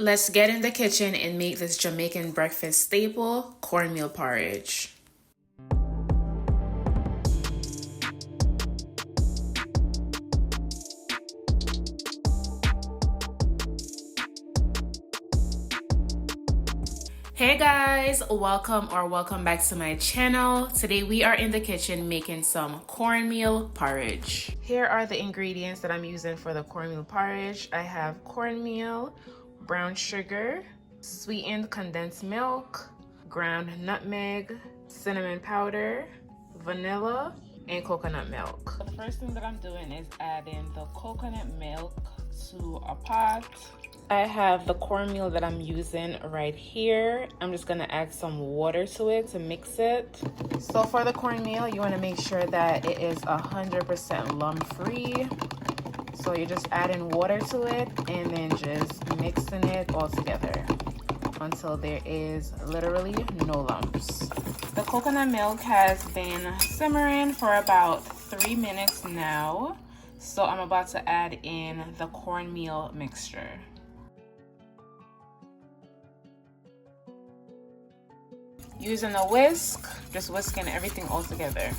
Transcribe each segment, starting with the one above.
Let's get in the kitchen and make this Jamaican breakfast staple, cornmeal porridge. Hey guys, welcome back to my channel. Today we are in the kitchen making some cornmeal porridge. Here are the ingredients that I'm using for the cornmeal porridge. I have cornmeal, brown sugar, sweetened condensed milk, ground nutmeg, cinnamon powder, vanilla, and coconut milk. The first thing that I'm doing is adding the coconut milk to a pot. I have the cornmeal that I'm using right here. I'm just gonna add some water to it to mix it. So for the cornmeal, you wanna make sure that it is 100% lump-free. So you're just adding water to it and then just mixing it all together until there is literally no lumps. The coconut milk has been simmering for about 3 minutes now. So I'm about to add in the cornmeal mixture. Using a whisk, just whisking everything all together.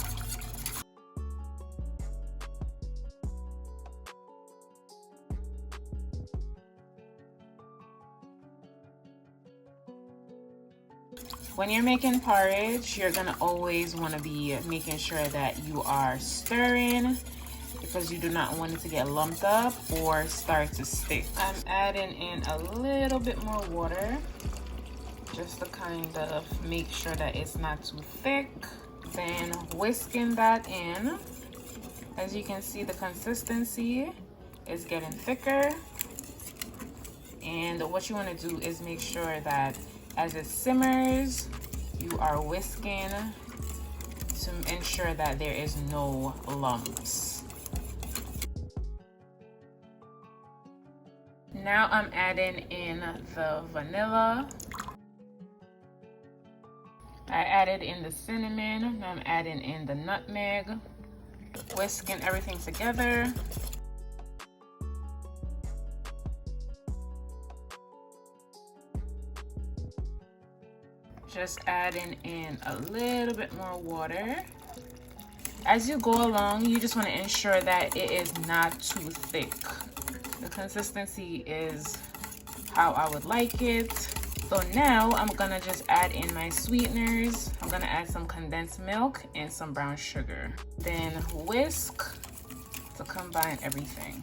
When you're making porridge, you're gonna always want to be making sure that you are stirring because you do not want it to get lumped up or start to stick. I'm adding in a little bit more water just to kind of make sure that it's not too thick. Then whisking that in. As you can see, the consistency is getting thicker. And what you want to do is make sure that as it simmers, you are whisking to ensure that there is no lumps. Now I'm adding in the vanilla. I added in the cinnamon. Now I'm adding in the nutmeg. Whisking everything together. Just adding in a little bit more water. As you go along, you just want to ensure that it is not too thick. The consistency is how I would like it. So now I'm gonna just add in my sweeteners. I'm gonna add some condensed milk and some brown sugar. Then whisk to combine everything.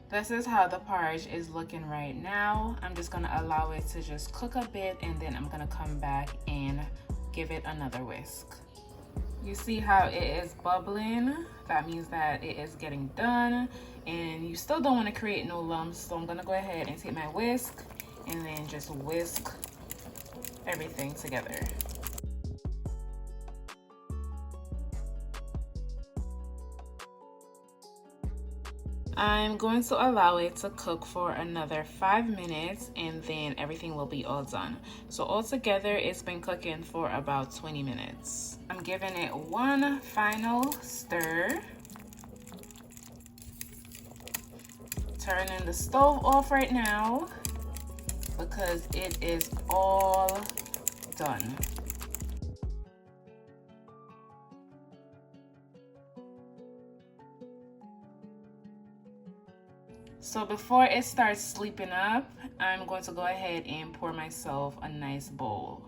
This is how the porridge is looking right now. I'm just gonna allow it to just cook a bit and then I'm gonna come back and give it another whisk. You see how it is bubbling? That means that it is getting done and you still don't want to create no lumps. So I'm gonna go ahead and take my whisk and then just whisk everything together. I'm going to allow it to cook for another 5 minutes and then everything will be all done. So altogether it's been cooking for about 20 minutes. I'm giving it one final stir. Turning the stove off right now because it is all done. So before it starts sleeping up, I'm going to go ahead and pour myself a nice bowl.